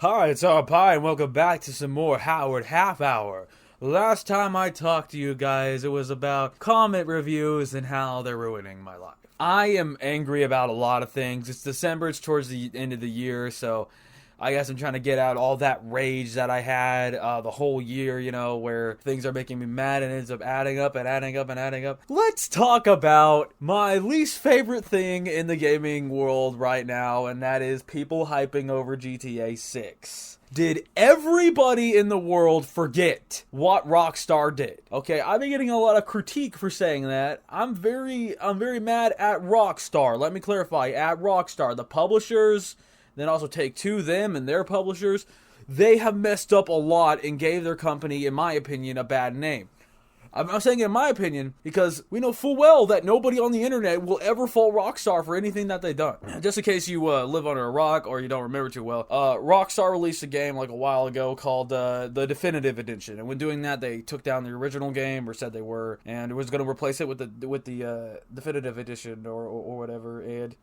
Hi, it's our Pie, and welcome back to some more Howard Half Hour. Last time I talked to you guys, it was about comment reviews and how they're ruining my life. I am angry about a lot of things. It's December, it's towards the end of the year, so I guess I'm trying to get out all that rage that I had the whole year, where things are making me mad and it ends up adding up and adding up and adding up. Let's talk about my least favorite thing in the gaming world right now, and that is people hyping over GTA 6. Did everybody in the world forget what Rockstar did? Okay, I've been getting a lot of critique for saying that. I'm very mad at Rockstar. Let me clarify, at Rockstar, the publishers, then also Take-Two, them and their publishers, they have messed up a lot and gave their company, in my opinion, a bad name. I'm saying in my opinion because we know full well that nobody on the internet will ever fault Rockstar for anything that they've done. Just in case you live under a rock or you don't remember too well, Rockstar released a game like a while ago called the Definitive Edition, and when doing that, they took down the original game, or said they were, and was going to replace it with the Definitive Edition or whatever, and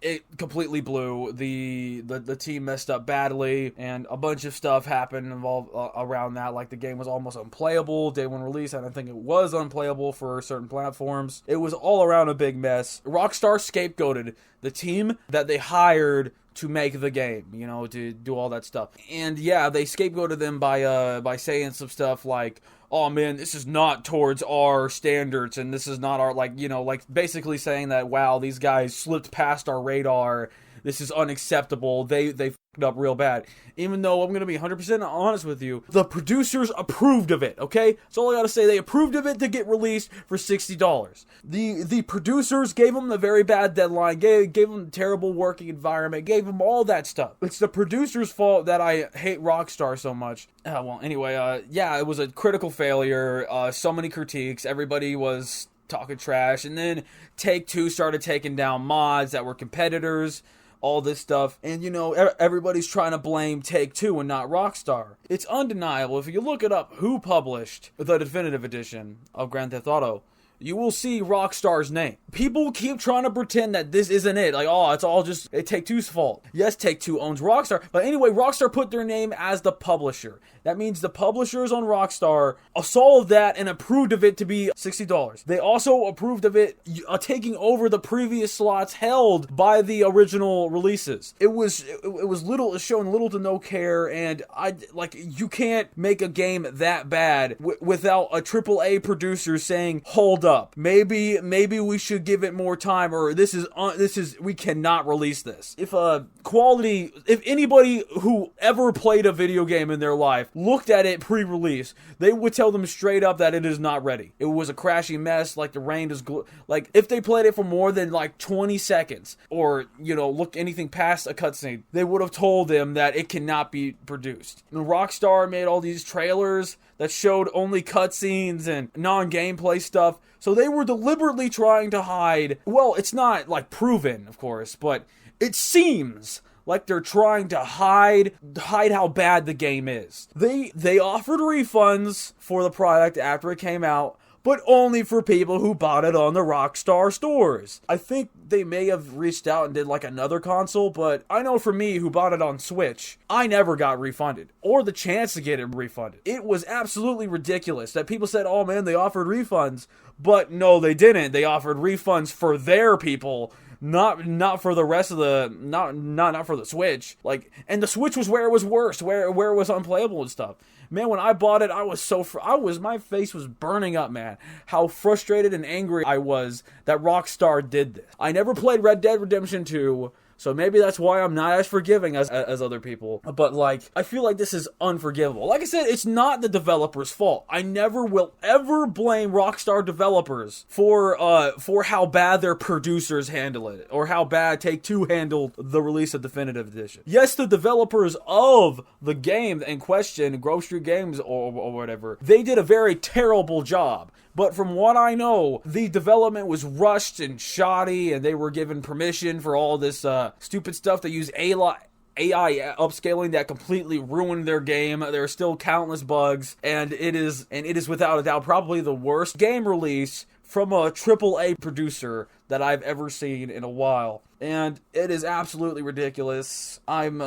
it completely blew. The team messed up badly, and a bunch of stuff happened involved around that. Like the game was almost unplayable day one release, and I think it was unplayable for certain platforms. It was all around a big mess. Rockstar scapegoated the team that they hired to make the game, to do all that stuff. And yeah, they scapegoated them by saying some stuff like, oh man, this is not towards our standards, and this is not our, like basically saying that, wow, these guys slipped past our radar. This is unacceptable. They f***ed up real bad. Even though I'm going to be 100% honest with you, the producers approved of it, okay? That's all I got to say. They approved of it to get released for $60. The producers gave them the very bad deadline, gave them a terrible working environment, gave them all that stuff. It's the producers' fault that I hate Rockstar so much. Yeah, it was a critical failure. So many critiques. Everybody was talking trash. And then Take-Two started taking down mods that were competitors. All this stuff, and everybody's trying to blame Take-Two and not Rockstar. It's undeniable. If you look it up, who published the Definitive Edition of Grand Theft Auto, you will see Rockstar's name. People keep trying to pretend that this isn't it. Like, oh, it's all just Take-Two's fault. Yes, Take-Two owns Rockstar. But anyway, Rockstar put their name as the publisher. That means the publishers on Rockstar saw that and approved of it to be $60. They also approved of it taking over the previous slots held by the original releases. It was showing little to no care, and you can't make a game that bad without a AAA producer saying, hold up, maybe we should give it more time, or this is we cannot release this. If anybody who ever played a video game in their life looked at it pre-release, they would tell them straight up that it is not ready. It was a crashy mess, like the rain is if they played it for more than 20 seconds, or look anything past a cutscene, they would have told them that it cannot be produced. And Rockstar made all these trailers that showed only cutscenes and non-gameplay stuff, so they were deliberately trying to hide. Well, it's not proven, of course, but it seems like they're trying to hide how bad the game is. They offered refunds for the product after it came out, but only for people who bought it on the Rockstar stores. I think they may have reached out and did another console, but I know for me, who bought it on Switch, I never got refunded, or the chance to get it refunded. It was absolutely ridiculous that people said, oh man, they offered refunds, but no, they didn't. They offered refunds for their people, not for the rest of the, not for the Switch. And the Switch was where it was worse, where it was unplayable and stuff. Man, when I bought it, my face was burning up, man. How frustrated and angry I was that Rockstar did this. I never played Red Dead Redemption 2, so maybe that's why I'm not as forgiving as other people. But I feel like this is unforgivable. Like I said, it's not the developers' fault. I never will ever blame Rockstar developers for how bad their producers handle it, or how bad Take-Two handled the release of Definitive Edition. Yes, the developers of the game in question, Grove Street Games or whatever, they did a very terrible job. But from what I know, the development was rushed and shoddy, and they were given permission for all this stupid stuff. They use AI upscaling that completely ruined their game. There are still countless bugs, and it is without a doubt probably the worst game release from a AAA producer that I've ever seen in a while. And it is absolutely ridiculous. I'm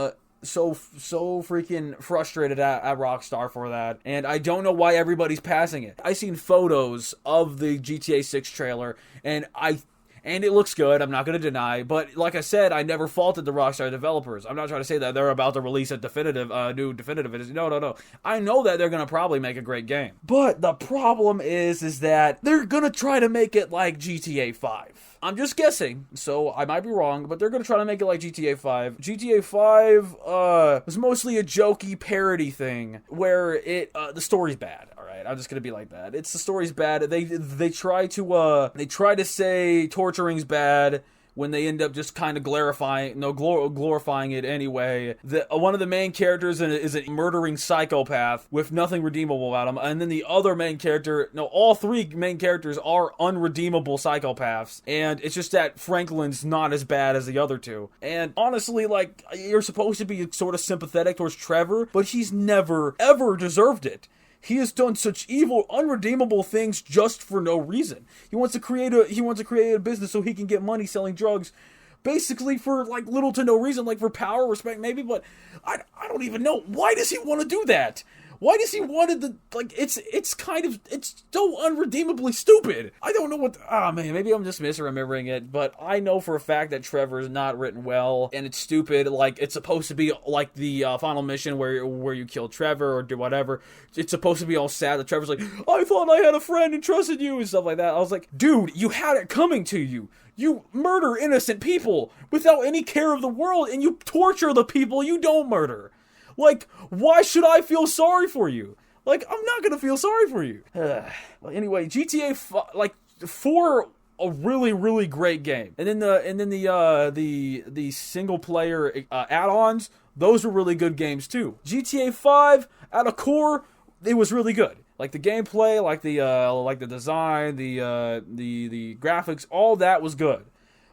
so freaking frustrated at Rockstar for that, and I don't know why everybody's passing it. I seen photos of the GTA 6 trailer, and it looks good, I'm not going to deny, but like I said, I never faulted the Rockstar developers. I'm not trying to say that they're about to release a new definitive edition. No. I know that they're going to probably make a great game. But the problem is that they're going to try to make it like GTA 5. I'm just guessing, so I might be wrong, but they're going to try to make it like GTA 5. GTA 5 was mostly a jokey parody thing where the story's bad. All right, I'm just going to be like that. The story's bad. They try to say torturing's bad when they end up just kind of glorifying it anyway. One of the main characters is a murdering psychopath with nothing redeemable about him, and then the other main character, all three main characters are unredeemable psychopaths, and it's just that Franklin's not as bad as the other two. And honestly, like, you're supposed to be sort of sympathetic towards Trevor, but he's never, ever deserved it. He has done such evil, unredeemable things just for no reason. He wants to create a business so he can get money selling drugs, basically for like little to no reason, like for power, respect, maybe. But I don't even know, why does he want to do that? Why does he want to, like, it's so unredeemably stupid. I don't know maybe I'm just misremembering it, but I know for a fact that Trevor is not written well, and it's stupid. Like, it's supposed to be like the final mission where you kill Trevor or do whatever. It's supposed to be all sad that Trevor's like, I thought I had a friend and trusted you and stuff like that. I was like, dude, you had it coming to you. You murder innocent people without any care of the world, and you torture the people you don't murder. Like, why should I feel sorry for you? Like, I'm not gonna feel sorry for you. Anyway, GTA 4, a really, really great game. And then the single player add-ons, those were really good games too. GTA 5, at a core, it was really good. Like the gameplay, like the design, the graphics, all that was good.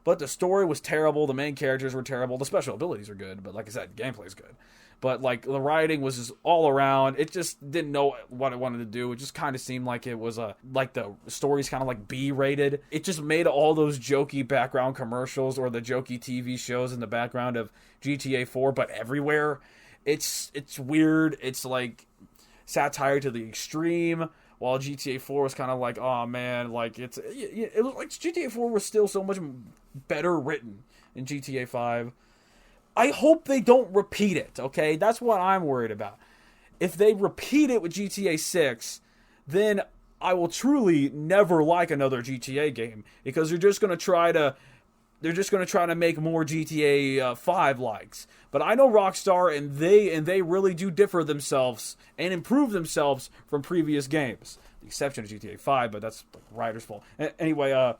But the story was terrible, the main characters were terrible, the special abilities are good, but like I said, gameplay is good. But like the writing was just all around. It just didn't know what it wanted to do. It just kind of seemed like it was like the story's kind of like B-rated. It just made all those jokey background commercials or the jokey TV shows in the background of GTA 4, but everywhere. It's weird. It's like satire to the extreme. While GTA 4 was kind of like, oh man, like it was like GTA 4 was still so much better written than GTA 5. I hope they don't repeat it, okay? That's what I'm worried about. If they repeat it with GTA 6, then I will truly never like another GTA game, because they're just going to try to make more GTA 5 likes. But I know Rockstar, and they really do differ themselves and improve themselves from previous games. The exception of GTA 5, but that's the writer's fault. Anyway,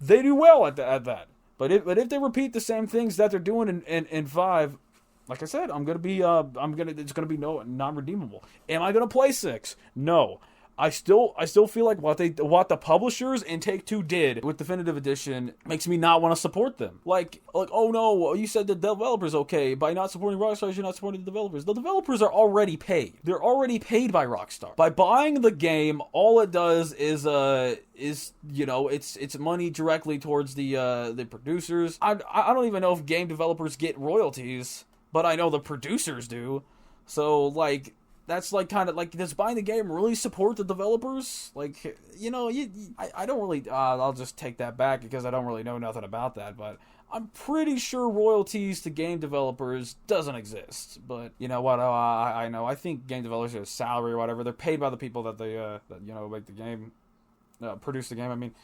they do well at that. But if they repeat the same things that they're doing in 5, like I said, it's gonna be non-redeemable. Am I gonna play 6? No. I still feel like what the publishers and Take-Two did with Definitive Edition makes me not want to support them. Like, oh no, you said the developers okay. By not supporting Rockstar, you're not supporting the developers. The developers are already paid. They're already paid by Rockstar. By buying the game, all it does is it's money directly towards the producers. I don't even know if game developers get royalties, but I know the producers do. So like, that's like kind of like, does buying the game really support the developers? Like, I don't really, I'll just take that back because I don't really know nothing about that, but I'm pretty sure royalties to game developers doesn't exist. But you know what, I know, I think game developers have a salary or whatever, they're paid by the people that they, make the game, produce the game, I mean.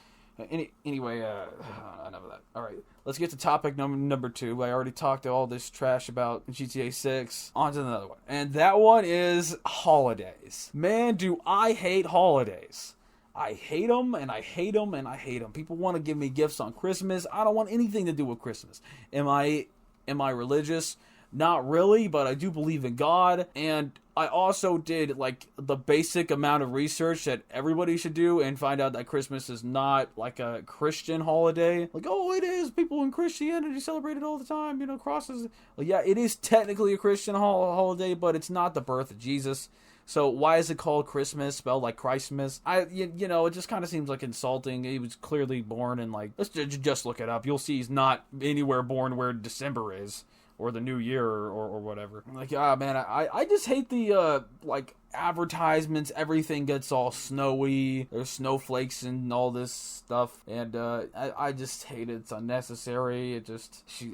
Anyway, enough of that. All right, let's get to topic number 2. I already talked all this trash about GTA 6. On to another one. And that one is holidays. Man, do I hate holidays. I hate them, and I hate them, and I hate them. People want to give me gifts on Christmas. I don't want anything to do with Christmas. Am I religious? Not really, but I do believe in God, and I also did like the basic amount of research that everybody should do and find out that Christmas is not like a Christian holiday. Like, oh, it is. People in Christianity celebrate it all the time. Crosses. Well, yeah, it is technically a Christian holiday, but it's not the birth of Jesus. So why is it called Christmas, spelled like Christmas? It just kind of seems like insulting. He was clearly born in let's just look it up. You'll see he's not anywhere born where December is. or the new year or whatever. Like, man, I just hate the like advertisements. Everything gets all snowy. There's snowflakes and all this stuff, and I just hate it. It's unnecessary.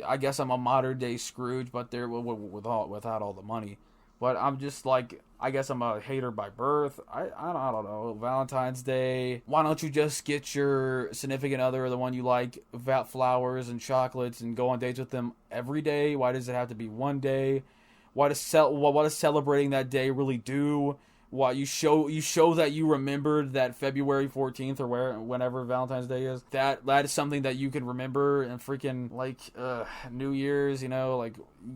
I guess I'm a modern day Scrooge, but they're without all the money. But I'm just like, I guess I'm a hater by birth. I don't know. Valentine's Day. Why don't you just get your significant other, or the one you like, flowers and chocolates and go on dates with them every day? Why does it have to be one day? What does celebrating that day really do? Why you show that you remembered that February 14th or whenever Valentine's Day is. That is something that you can remember. And freaking like New Year's, you know, like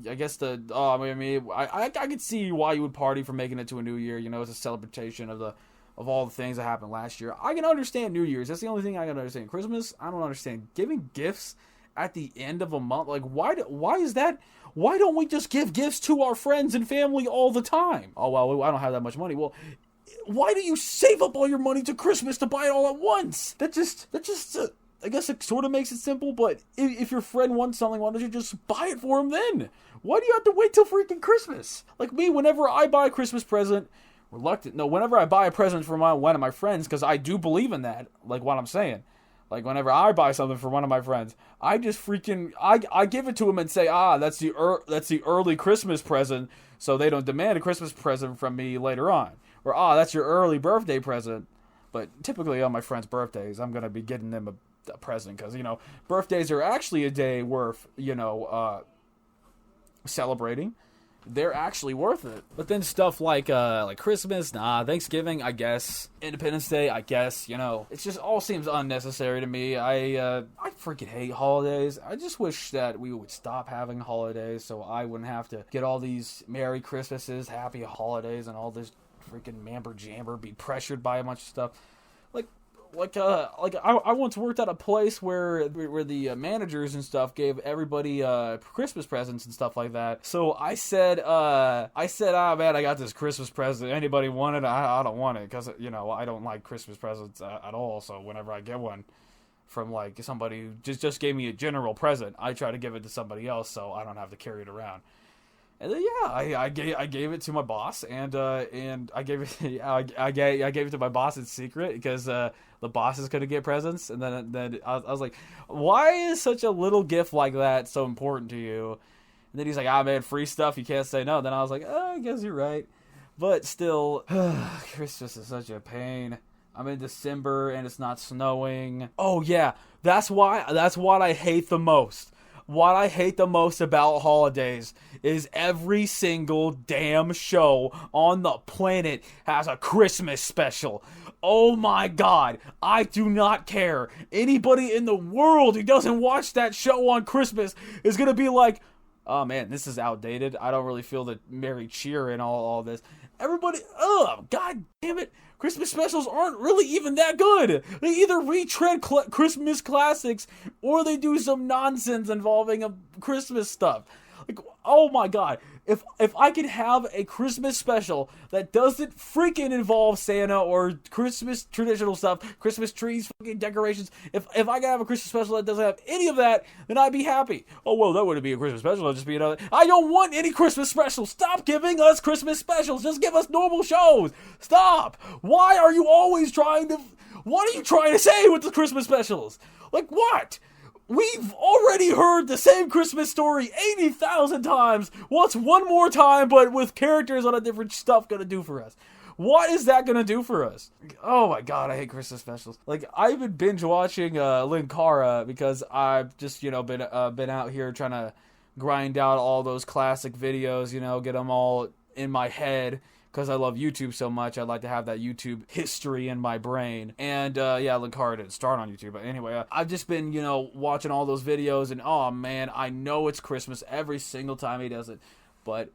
I guess I could see why you would party for making it to a new year. You know, it's a celebration of all the things that happened last year. I can understand New Year's. That's the only thing I can understand. Christmas, I don't understand. Giving gifts at the end of a month, like why is that? Why don't we just give gifts to our friends and family all the time? Oh, well, I don't have that much money. Well, why do you save up all your money to Christmas to buy it all at once? That just I guess it sort of makes it simple, but if your friend wants something, why don't you just buy it for him then? Why do you have to wait till freaking Christmas? Like me, whenever I buy a Christmas present, whenever I buy a present for one of my friends, because I do believe in that, like what I'm saying. Like, whenever I buy something for one of my friends, I just I give it to them and say, that's the early Christmas present, so they don't demand a Christmas present from me later on. Or, that's your early birthday present. But typically on my friends' birthdays, I'm going to be getting them a present, because, you know, birthdays are actually a day worth, you know, celebrating. They're actually worth it. But then stuff like Christmas, Thanksgiving, I guess, Independence Day, I guess, you know, it just all seems unnecessary to me. I freaking hate holidays. I just wish that we would stop having holidays so I wouldn't have to get all these Merry Christmases, Happy Holidays, and all this freaking mamber jamber, be pressured by a bunch of stuff. I once worked at a place where the managers and stuff gave everybody Christmas presents and stuff like that. So I said, man, I got this Christmas present. Anybody want it? I don't want it, because, you know, I don't like Christmas presents at all. So whenever I get one from like somebody who just gave me a general present, I try to give it to somebody else so I don't have to carry it around. And then, I gave it to my boss, and I gave it I gave it to my boss in secret, because the bosses couldn't get presents. And then I was like, why is such a little gift like that so important to you? And then he's like, man, free stuff, you can't say no. Then I was like, I guess you're right. But still, Christmas is such a pain. I'm in December and it's not snowing. Oh yeah, that's what I hate the most. What I hate the most about holidays is every single damn show on the planet has a Christmas special. Oh my god, I do not care. Anybody in the world who doesn't watch that show on Christmas is gonna be like, oh man, this is outdated. I don't really feel the merry cheer and all this. Everybody, god damn it. Christmas specials aren't really even that good. They either retread Christmas classics, or they do some nonsense involving Christmas stuff. Like, oh my god, if I could have a Christmas special that doesn't freaking involve Santa or Christmas traditional stuff, Christmas trees, fucking decorations, if I could have a Christmas special that doesn't have any of that, then I'd be happy. Oh, well, that wouldn't be a Christmas special, it'd just be another. I don't want any Christmas specials. Stop giving us Christmas specials. Just give us normal shows. Stop. Why are you always what are you trying to say with the Christmas specials? Like, what? We've already heard the same Christmas story 80,000 times. What's one more time, but with characters on a different stuff, gonna do for us? What is that gonna do for us? Oh my god, I hate Christmas specials. Like, I've been binge watching Linkara, because I've just, you know, been out here trying to grind out all those classic videos, you know, get them all in my head. Because I love YouTube so much, I'd like to have that YouTube history in my brain. And, Linkara didn't start on YouTube. But anyway, I've just been, you know, watching all those videos. And, oh, man, I know it's Christmas every single time he does it. But,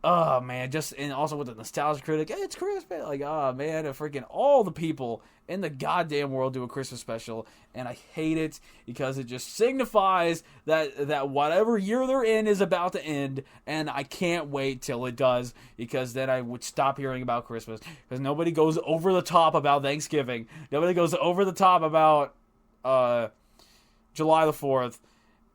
oh, man, and also with the Nostalgia Critic, hey, it's Christmas. Like, oh, man, freaking all the people in the goddamn world do a Christmas special. And I hate it, because it just signifies that whatever year they're in is about to end. And I can't wait till it does, because then I would stop hearing about Christmas. Because nobody goes over the top about Thanksgiving. Nobody goes over the top about July the 4th.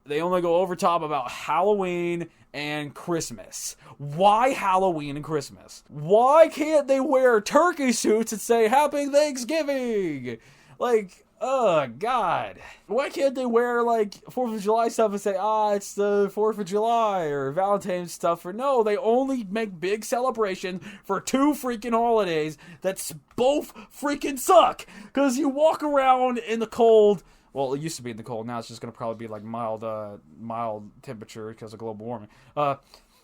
They only go over top about Halloween and Christmas. Why Halloween and Christmas? Why can't they wear turkey suits and say Happy Thanksgiving? Like, oh, God. Why can't they wear, like, 4th of July stuff and say, it's the 4th of July or Valentine's stuff? Or no, they only make big celebration for 2 freaking holidays that both freaking suck. Because you walk around in the cold. Well, it used to be in the cold. Now it's just going to probably be, like, mild temperature because of global warming.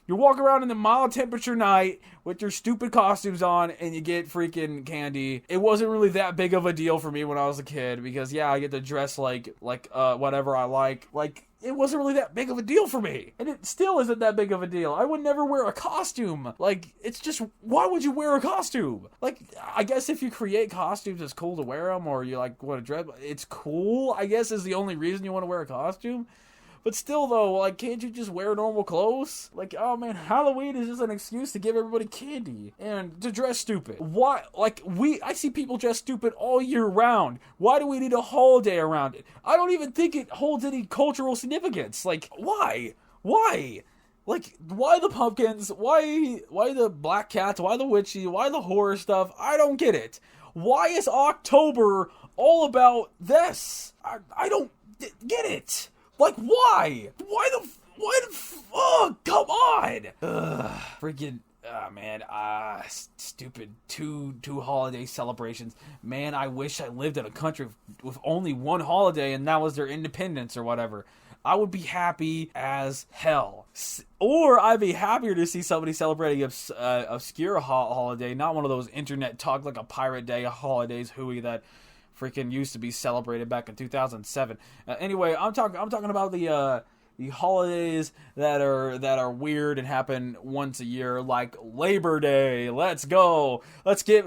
You walk around in the mild temperature night with your stupid costumes on and you get freaking candy. It wasn't really that big of a deal for me when I was a kid because, yeah, I get to dress like whatever I like. Like, it wasn't really that big of a deal for me. And it still isn't that big of a deal. I would never wear a costume. Like, it's just, why would you wear a costume? Like, I guess if you create costumes, it's cool to wear them or you, like, want to dress. It's cool, I guess, is the only reason you want to wear a costume. But still, though, like, can't you just wear normal clothes? Like, oh, man, Halloween is just an excuse to give everybody candy and to dress stupid. Why? Like, I see people dress stupid all year round. Why do we need a holiday around it? I don't even think it holds any cultural significance. Like, why? Why? Like, why the pumpkins? Why the black cats? Why the witchy? Why the horror stuff? I don't get it. Why is October all about this? I don't get it. Like, why? Oh, come on! Freaking, man, stupid two holiday celebrations. Man, I wish I lived in a country with only one holiday and that was their independence or whatever. I would be happy as hell. Or I'd be happier to see somebody celebrating obscure holiday, not one of those internet talk like a pirate day holidays hooey that freaking used to be celebrated back in 2007. Anyway, I'm talking about the holidays that are weird and happen once a year, like Labor Day. Let's go. Let's get.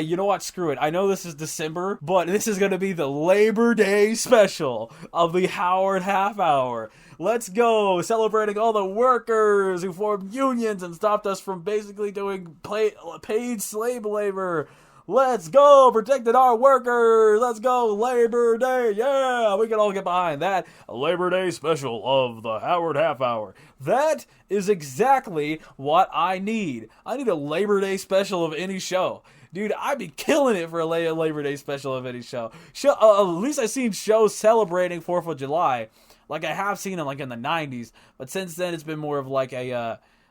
You know what? Screw it. I know this is December, but this is gonna be the Labor Day special of the Howard Half Hour. Let's go, celebrating all the workers who formed unions and stopped us from basically doing paid slave labor. Let's go, protecting our workers. Let's go, Labor Day. Yeah, we can all get behind that. A Labor Day special of the Howard Half Hour. That is exactly what I need. I need a Labor Day special of any show. Dude, I'd be killing it for a Labor Day special of any show. At least I've seen shows celebrating 4th of July. Like, I have seen them, like, in the 90s. But since then, it's been more of, like,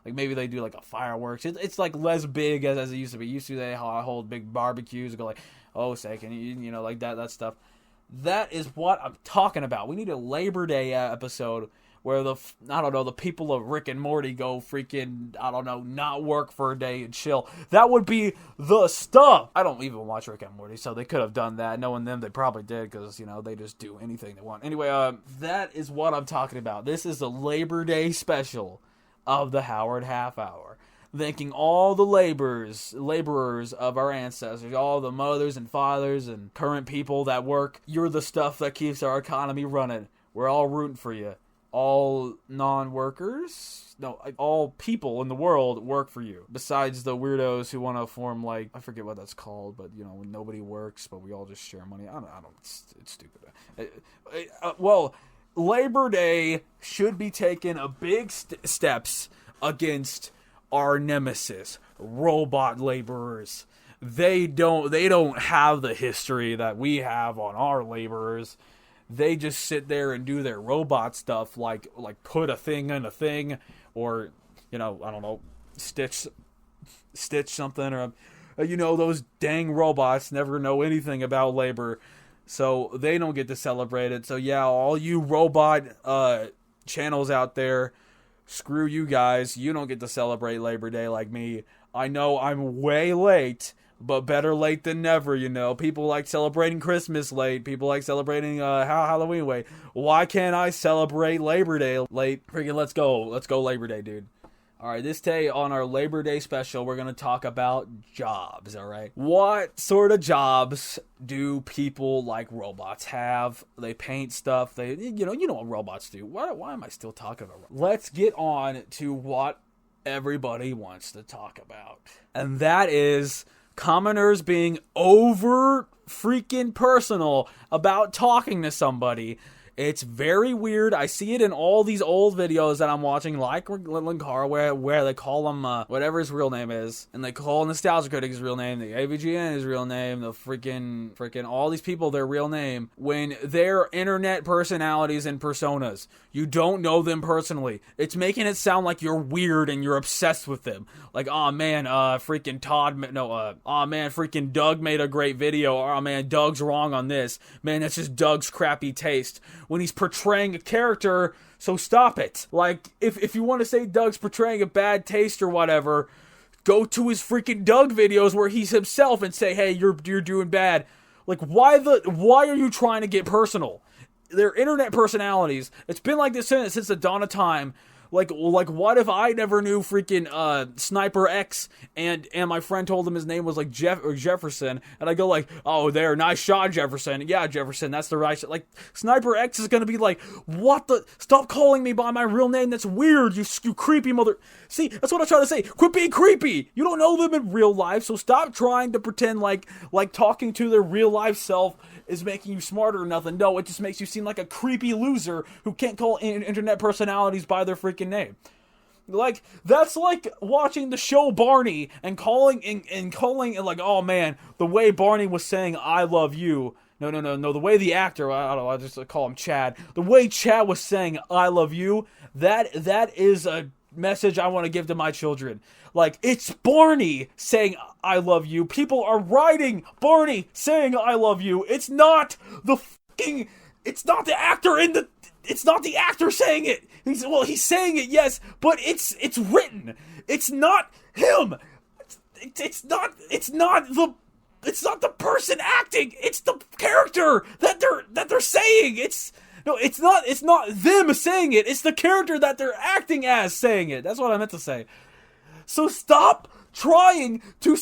like, maybe they do, like, a fireworks. It's like, less big as it used to be. Used to, they hold big barbecues and go, like, oh, second, you know, like, that stuff. That is what I'm talking about. We need a Labor Day episode where the people of Rick and Morty go freaking, not work for a day and chill. That would be the stuff. I don't even watch Rick and Morty, so they could have done that. Knowing them, they probably did, because, you know, they just do anything they want. Anyway, that is what I'm talking about. This is the Labor Day special of the Howard Half Hour, thanking all the laborers of our ancestors, all the mothers and fathers and current people that work. You're the stuff that keeps our economy running. We're all rooting for you. All non-workers, no, all people in the world work for you, besides the weirdos who want to form, like, I forget what that's called, but, you know, when nobody works, but we all just share money. I don't it's stupid. Well, Labor Day should be taking a big steps against our nemesis, robot laborers. They don't have the history that we have on our laborers. They just sit there and do their robot stuff, like put a thing in a thing, or, you know, I don't know, stitch something, or, you know, those dang robots never know anything about labor. So they don't get to celebrate it. So yeah, all you robot channels out there, screw you guys. You don't get to celebrate Labor Day like me. I know I'm way late, but better late than never, you know. People like celebrating Christmas late. People like celebrating Halloween late. Why can't I celebrate Labor Day late? Freaking let's go Labor Day, dude. Alright, this day on our Labor Day special, we're going to talk about jobs, alright? What sort of jobs do people like robots have? They paint stuff, you know what robots do. Why am I still talking about robots? Let's get on to what everybody wants to talk about. And that is commoners being over freaking personal about talking to somebody It's very weird. I see it in all these old videos that I'm watching, like Linkara, where they call him whatever his real name is, and they call Nostalgia Critic his real name, the AVGN his real name, the freaking all these people their real name, when they're internet personalities and personas. You don't know them personally. It's making it sound like you're weird and you're obsessed with them. Like, oh man, freaking Doug made a great video. Oh man, Doug's wrong on this. Man, that's just Doug's crappy taste. When he's portraying a character, so stop it. Like, if you want to say Doug's portraying a bad taste or whatever, go to his freaking Doug videos where he's himself and say, hey, you're doing bad. Like, why are you trying to get personal? They're internet personalities. It's been like this since the dawn of time. Like, what if I never knew freaking Sniper X and my friend told him his name was like Jefferson, and I go like, oh, there, nice shot, Jefferson. Yeah, Jefferson, that's the right shot. Like, Sniper X is gonna be like, what the? Stop calling me by my real name. That's weird. You creepy mother. See, that's what I'm trying to say. Quit being creepy. You don't know them in real life, so stop trying to pretend like talking to their real life self is making you smarter or nothing. No, it just makes you seem like a creepy loser who can't call internet personalities by their freaking name. Like, that's like watching the show Barney and calling like, oh man, the way Barney was saying I love you. No, the way the actor, I don't know, I just call him Chad. The way Chad was saying I love you, that is a message I want to give to my children. Like, it's Barney saying I love you. People are writing Barney saying I love you. It's not the actor it's not the actor saying it. He's saying it, yes, but it's written. It's not him. It's not the person acting. It's the character that they're saying. It's not them saying it. It's the character that they're acting as saying it. That's what I meant to say. So stop trying to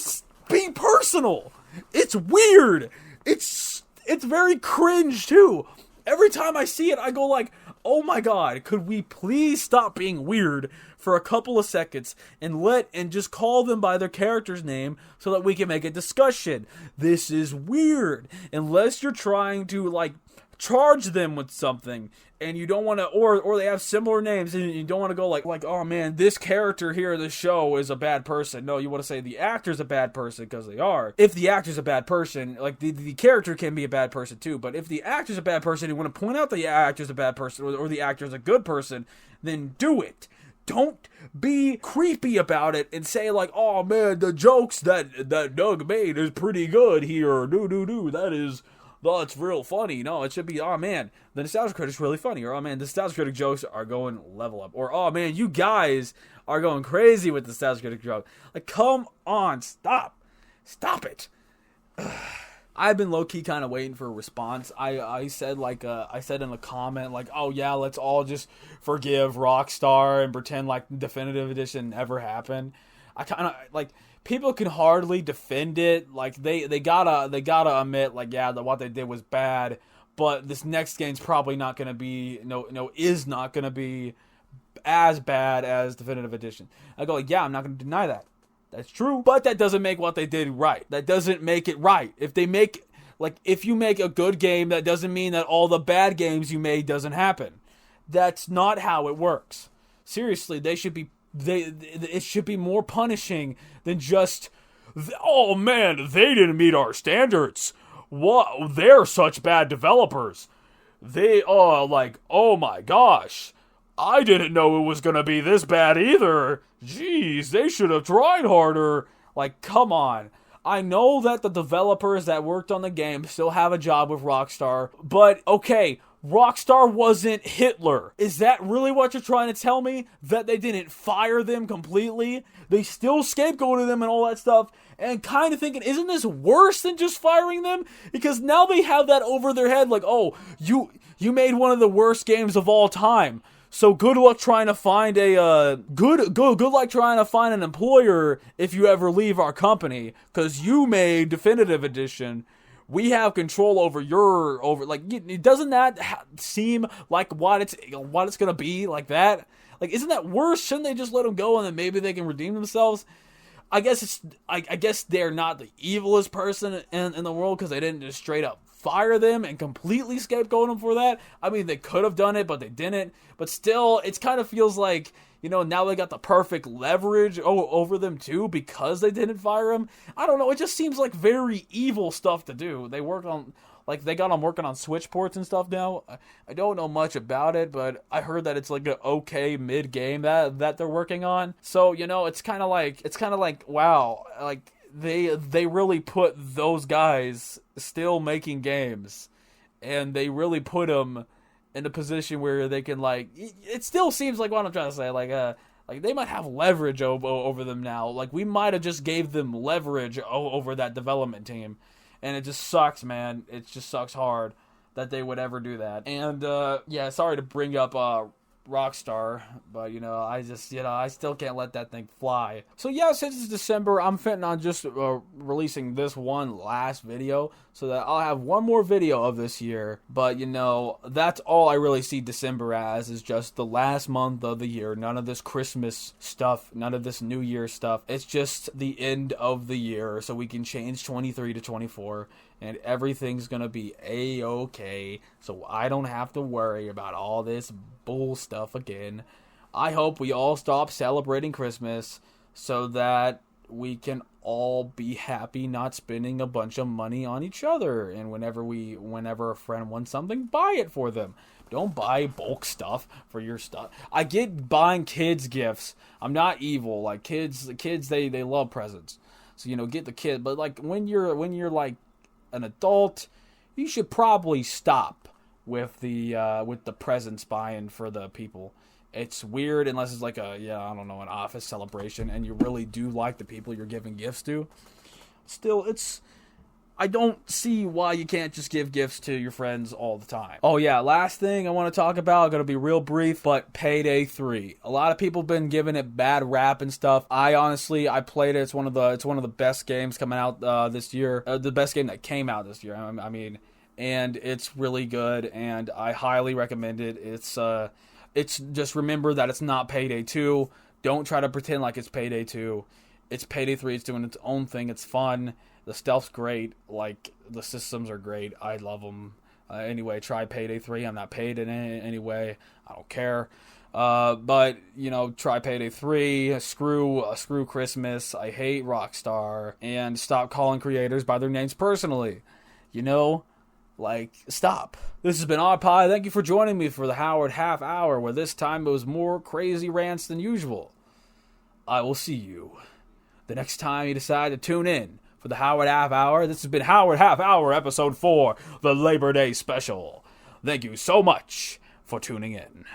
be personal. It's weird. It's very cringe too. Every time I see it, I go like, oh my god, could we please stop being weird for a couple of seconds and just call them by their character's name so that we can make a discussion. This is weird. Unless you're trying to like charge them with something and you don't want to, or they have similar names and you don't want to go like, oh man, this character here in the show is a bad person. No, you want to say the actor's a bad person because they are. If the actor's a bad person, like the character can be a bad person too, but if the actor's a bad person, you want to point out the actor's a bad person or the actor's a good person, then do it. Don't be creepy about it and say like, oh man, the jokes that Doug made is pretty good here. That's real funny. No, it should be, oh man, the Nostalgia Critic's really funny. Or, oh man, the Nostalgia Critic jokes are going level up. Or, oh man, you guys are going crazy with the Nostalgia Critic joke. Like, come on, stop it. I've been low-key kind of waiting for a response. I said in a comment, like, oh yeah, let's all just forgive Rockstar and pretend like Definitive Edition never happened. I kind of, like, people can hardly defend it. Like, they gotta admit, like, yeah, what they did was bad, but this next game's probably not gonna be, is not gonna be as bad as Definitive Edition. I go like, yeah, I'm not gonna deny that. That's true, but that doesn't make what they did right. That doesn't make it right. If you make a good game, that doesn't mean that all the bad games you made doesn't happen. That's not how it works. Seriously, it should be more punishing than just, oh man, they didn't meet our standards. What? They're such bad developers. They are like, oh my gosh, I didn't know it was gonna be this bad either. Jeez, they should have tried harder. Like, come on. I know that the developers that worked on the game still have a job with Rockstar, but okay, Rockstar wasn't Hitler. Is that really what you're trying to tell me? That they didn't fire them completely? They still scapegoated them and all that stuff, and kind of thinking, isn't this worse than just firing them? Because now they have that over their head, like, oh, you made one of the worst games of all time. So good luck trying to find good luck trying to find an employer if you ever leave our company, because you made Definitive Edition. We have control over doesn't that seem like what it's gonna be like that? Like, isn't that worse? Shouldn't they just let them go and then maybe they can redeem themselves? I guess they're not the evilest person in the world because they didn't just straight up fire them and completely scapegoat them for that. I mean, they could have done it, but they didn't. But still, it kind of feels like, now they got the perfect leverage over them too because they didn't fire him. I don't know. It just seems like very evil stuff to do. They got them working on switch ports and stuff now. I don't know much about it, but I heard that it's like an okay mid game that they're working on. So it's kind of like wow, like they really put those guys still making games, and they really put them in a position where they can, like, it still seems like what I'm trying to say, like they might have leverage over them now. Like, we might have just gave them leverage over that development team, and it just sucks, man. It just sucks hard that they would ever do that. And yeah, sorry to bring up Rockstar, but I still can't let that thing fly. So yeah, since it's December, I'm fitting on just releasing this one last video so that I'll have one more video of this year. But that's all I really see December as, is just the last month of the year. None of this Christmas stuff, none of this New Year stuff. It's just the end of the year, so we can change 23 to 24 and everything's gonna be a-okay, so I don't have to worry about all this bull stuff again. I hope we all stop celebrating Christmas so that we can all be happy, not spending a bunch of money on each other. And whenever a friend wants something, buy it for them. Don't buy bulk stuff for your stuff. I get buying kids gifts. I'm not evil. Like, kids they love presents. So get the kid, but like when you're like an adult, you should probably stop with the presents buying for the people. It's weird unless it's like an office celebration and you really do like the people you're giving gifts to. Still, I don't see why you can't just give gifts to your friends all the time. Oh yeah, last thing I want to talk about, gonna be real brief, but Payday 3. A lot of people have been giving it bad rap and stuff. I played it. It's one of the best games coming out this year. The best game that came out this year. I mean, and it's really good, and I highly recommend it. It's just remember that it's not Payday 2. Don't try to pretend like it's Payday 2. It's Payday 3. It's doing its own thing. It's fun. The stealth's great. Like, the systems are great. I love them. Anyway, try Payday 3. I'm not paid in it anyway. I don't care. But, try Payday 3. Screw Christmas. I hate Rockstar. And stop calling creators by their names personally. Stop. This has been Oddpie. Thank you for joining me for the Howard Half Hour, where this time it was more crazy rants than usual. I will see you the next time you decide to tune in for the Howard Half Hour. This has been Howard Half Hour, Episode 4, the Labor Day Special. Thank you so much for tuning in.